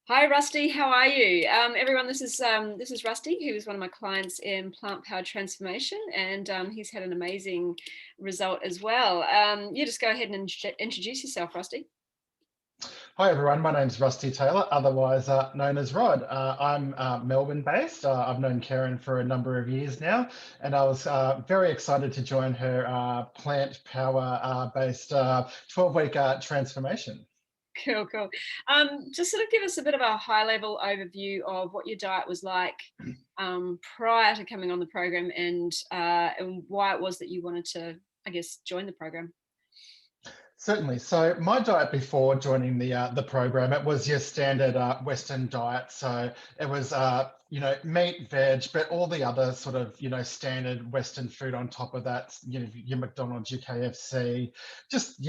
Hi, Rusty. How are you? Everyone, this is Rusty, who is one of my clients in plant powered transformation, and he's had an amazing result as well. You just go ahead and introduce yourself, Rusty. Hi everyone, my name's Rusty Taylor, otherwise known as Rod. I'm Melbourne based. I've known Karen for a number of years now, and I was very excited to join her plant power based 12-week transformation. Cool, cool. Just sort of give us a bit of a high level overview of what your diet was like prior to coming on the program, and why it was that you wanted to, I guess, join the program. Certainly. So my diet before joining the program, it was your standard Western diet. So it was meat, veg, but all the other sort of standard Western food on top of that. Your McDonald's, your KFC, just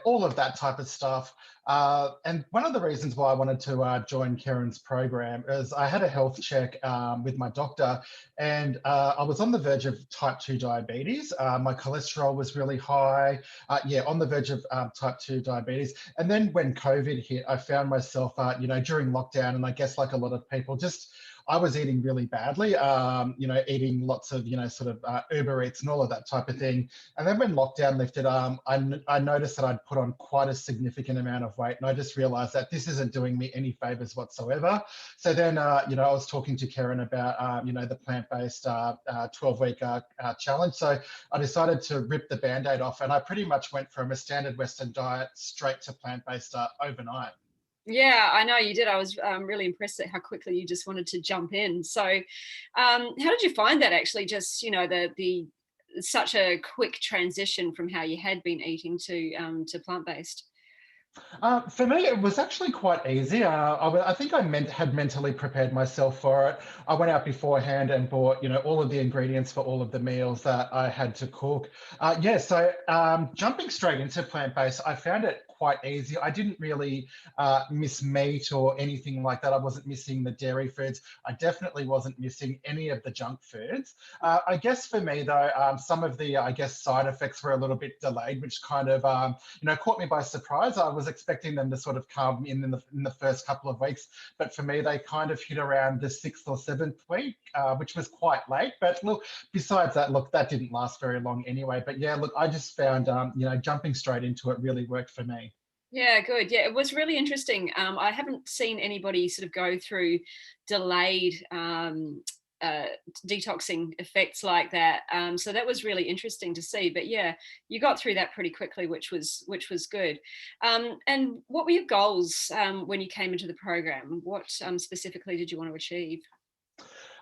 all of that type of stuff. And one of the reasons why I wanted to join Karen's program is I had a health check with my doctor, and I was on the verge of type 2 diabetes. My cholesterol was really high. On the verge of type 2 diabetes. And then when COVID hit, I found myself, during lockdown, and I guess like a lot of people, just I was eating really badly, eating lots of, sort of Uber Eats and all of that type of thing. And then when lockdown lifted, I noticed that I'd put on quite a significant amount of weight. And I just realized that this isn't doing me any favors whatsoever. So then, I was talking to Karen about, the plant-based 12-week challenge. So I decided to rip the Band-Aid off, and I pretty much went from a standard Western diet straight to plant-based overnight. Yeah, I know you did. I was really impressed at how quickly you just wanted to jump in. So, how did you find that actually? Just the such a quick transition from how you had been eating to plant based. For me, it was actually quite easy. I think had mentally prepared myself for it. I went out beforehand and bought, all of the ingredients for all of the meals that I had to cook. So jumping straight into plant-based, I found it quite easy. I didn't really miss meat or anything like that. I wasn't missing the dairy foods. I definitely wasn't missing any of the junk foods. I guess for me though, some of the side effects were a little bit delayed, which kind of caught me by surprise. I was expecting them to sort of come in the first couple of weeks, but for me they kind of hit around the 6th or 7th week, which was quite late. But look, besides that, look, that didn't last very long anyway. But yeah, look, I just found jumping straight into it really worked for me. Yeah, good. Yeah, it was really interesting. I haven't seen anybody sort of go through delayed uh, detoxing effects like that. So that was really interesting to see. But yeah, you got through that pretty quickly, which was good. And what were your goals when you came into the program? What specifically did you want to achieve?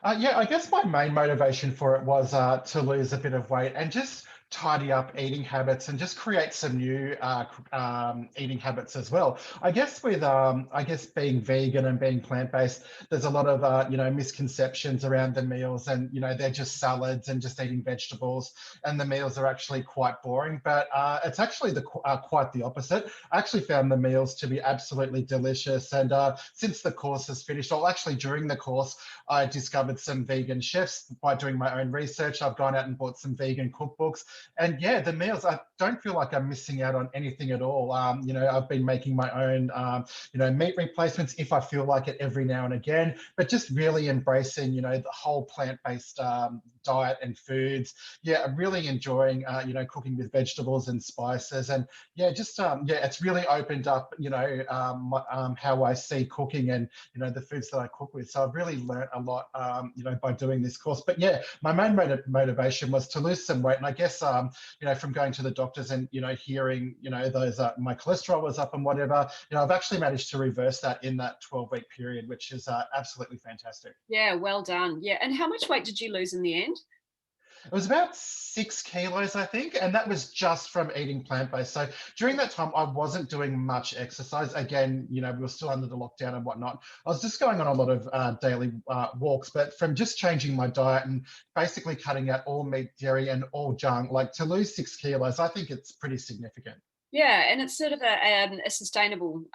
I guess my main motivation for it was to lose a bit of weight and just tidy up eating habits and just create some new eating habits as well. I guess with being vegan and being plant-based, there's a lot of misconceptions around the meals, and they're just salads and just eating vegetables, and the meals are actually quite boring. But it's actually quite the opposite. I actually found the meals to be absolutely delicious, and since the course has finished, or actually during the course, I discovered some vegan chefs by doing my own research. I've gone out and bought some vegan cookbooks. And yeah, the meals, I don't feel like I'm missing out on anything at all. I've been making my own, meat replacements if I feel like it every now and again, but just really embracing, the whole plant-based diet and foods. Yeah, I'm really enjoying, cooking with vegetables and spices. And yeah, it's really opened up, how I see cooking and, the foods that I cook with. So I've really learned a lot, by doing this course. But yeah, my main motivation was to lose some weight. And I guess, from going to the doctors and, hearing, those, my cholesterol was up and whatever, I've actually managed to reverse that in that 12-week period, which is absolutely fantastic. Yeah, well done. Yeah, and how much weight did you lose in the end? It was about 6 kilos, I think, and that was just from eating plant-based. So during that time, I wasn't doing much exercise. Again, we were still under the lockdown and whatnot. I was just going on a lot of daily walks, but from just changing my diet and basically cutting out all meat, dairy, and all junk, like to lose 6 kilos, I think it's pretty significant. Yeah, and it's sort of a sustainable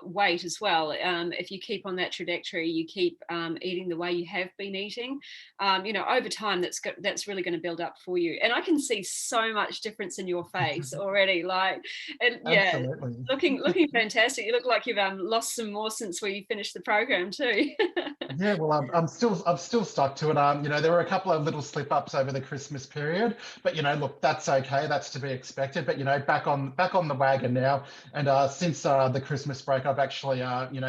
weight as well. If you keep on that trajectory, you keep eating the way you have been eating. Over time, that's really going to build up for you. And I can see so much difference in your face already. Like, and yeah, Absolutely. looking fantastic. You look like you've lost some more since we finished the program too. Yeah, well, I'm still stuck to it. There were a couple of little slip ups over the Christmas period, but look, that's okay. That's to be expected. But back on the wagon now. And since the Christmas break, I've actually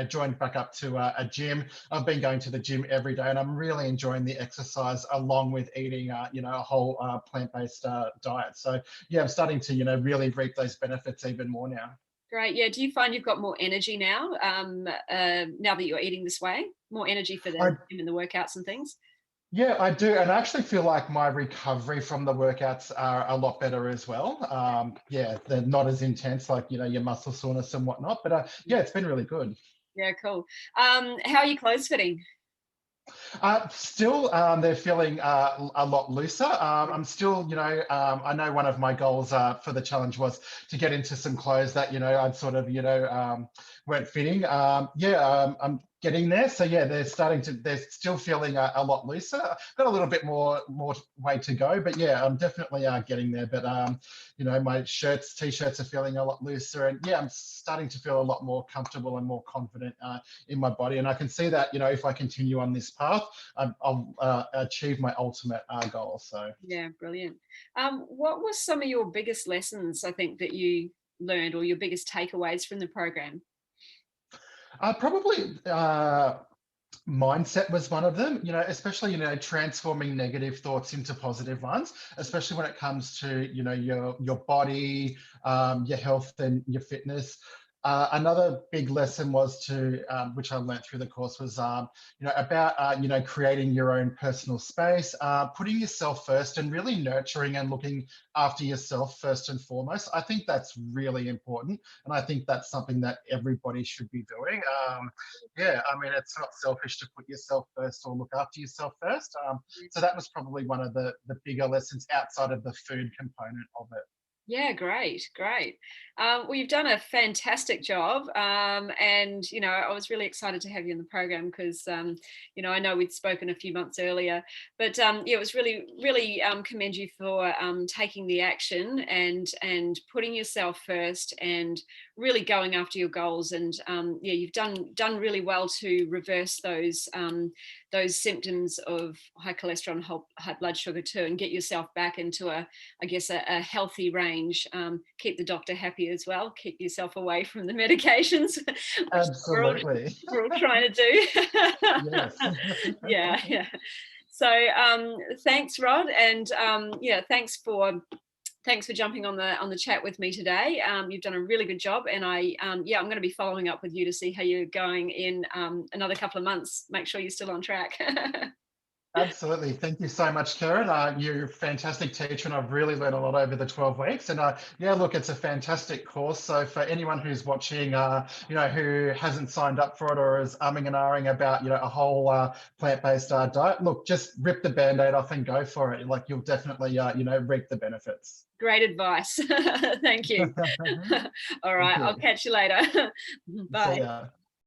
joined back up to a gym. I've been going to the gym every day, and I'm really enjoying the exercise along with eating a whole plant-based diet. So yeah, I'm starting to really reap those benefits even more now. Great. Yeah. Do you find you've got more energy now? Now that you're eating this way, more energy for the I gym and the workouts and things. Yeah, I do. And I actually feel like my recovery from the workouts are a lot better as well. Yeah, they're not as intense like, your muscle soreness and whatnot. But yeah, it's been really good. Yeah. Cool. How are you clothes fitting? Still, they're feeling a lot looser. I'm still, I know one of my goals for the challenge was to get into some clothes that, I'd sort of, weren't fitting. I'm getting there. So yeah, they're still feeling a lot looser. Got a little bit more way to go, but yeah, I'm definitely getting there. But my t-shirts are feeling a lot looser, and yeah, I'm starting to feel a lot more comfortable and more confident in my body. And I can see that, if I continue on this path, I'll achieve my ultimate goal. So Yeah. Brilliant. What was some of your biggest lessons, I think, that you learned, or your biggest takeaways from the program? probably mindset was one of them, especially transforming negative thoughts into positive ones, especially when it comes to your body, your health and your fitness. Another big lesson was which I learned through the course, was about creating your own personal space, putting yourself first, and really nurturing and looking after yourself first and foremost. I think that's really important, and I think that's something that everybody should be doing. Yeah, I mean, it's not selfish to put yourself first or look after yourself first. So that was probably one of the bigger lessons outside of the food component of it. Yeah, great, great. Well, you've done a fantastic job, and I was really excited to have you in the program because I know we'd spoken a few months earlier, but yeah, it was really, really commend you for taking the action and putting yourself first and really going after your goals. And yeah, you've done really well to reverse those symptoms of high cholesterol and high blood sugar too, and get yourself back into I guess, a healthy range. Keep the doctor happy as well. Keep yourself away from the medications, which Absolutely. we're all trying to do. Yes. Yeah, yeah. So thanks, Rod, and yeah, thanks for jumping on the chat with me today. You've done a really good job, and I'm going to be following up with you to see how you're going in another couple of months. Make sure you're still on track. Absolutely. Thank you so much, Karen. You're a fantastic teacher, and I've really learned a lot over the 12 weeks. And yeah, look, it's a fantastic course. So for anyone who's watching, who hasn't signed up for it or is umming and ahhing about, a whole plant-based diet, look, just rip the Band-Aid off and go for it. Like, you'll definitely, reap the benefits. Great advice. Thank you. All Thank right, I'll you. catch you later. See Bye. ya.